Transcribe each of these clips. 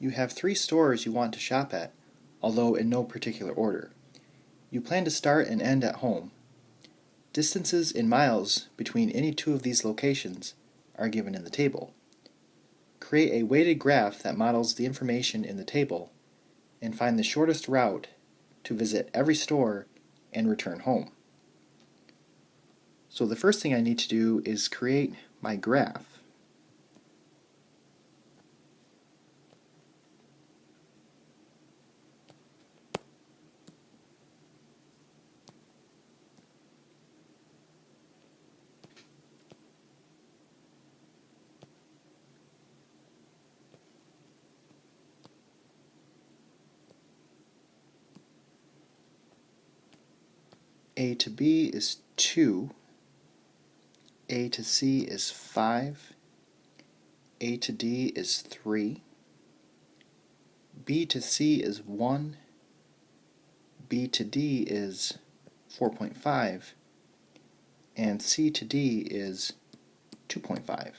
You have 3 stores you want to shop at, although in no particular order. You plan to start and end at home. Distances in miles between any 2 of these locations are given in the table. Create a weighted graph that models the information in the table, and find the shortest route to visit every store and return home. So the first thing I need to do is create my graph. A to B is 2, A to C is 5, A to D is 3, B to C is 1, B to D is 4.5, and C to D is 2.5.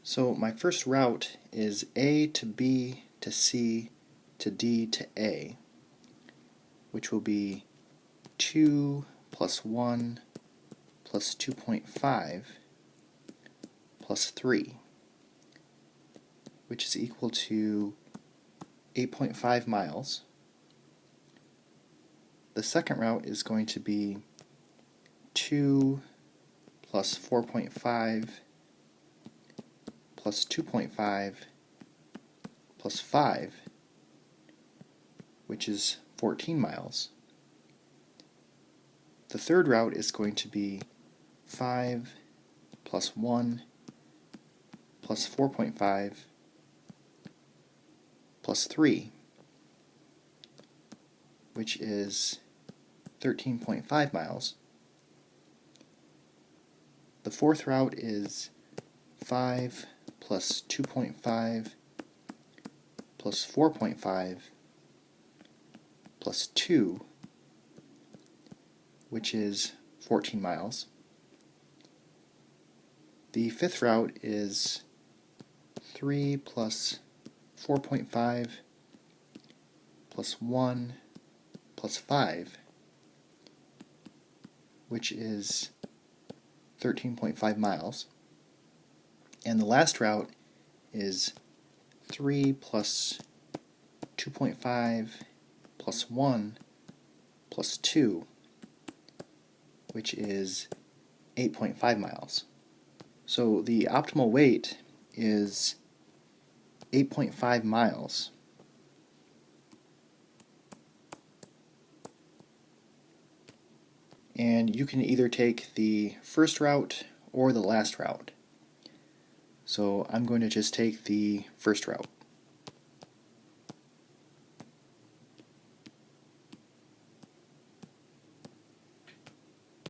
So my first route is A to B to C to D to A, which will be 2 plus 1 plus 2.5 plus 3, which is equal to 8.5 miles. The second route is going to be 2 plus 4.5 plus 2.5 plus 5, which is 14 miles. The third route is going to be 5 plus 1 plus 4.5 plus 3, which is 13.5 miles. The fourth route is 5 plus 2.5 plus 4.5 plus 2, which is 14 miles. The fifth route is 3 plus 4.5 plus 1 plus 5, which is 13.5 miles. And the last route is 3 plus 2.5 plus 1 plus 2, which is 8.5 miles. So the optimal weight is 8.5 miles. And you can either take the first route or the last route. So I'm going to just take the first route.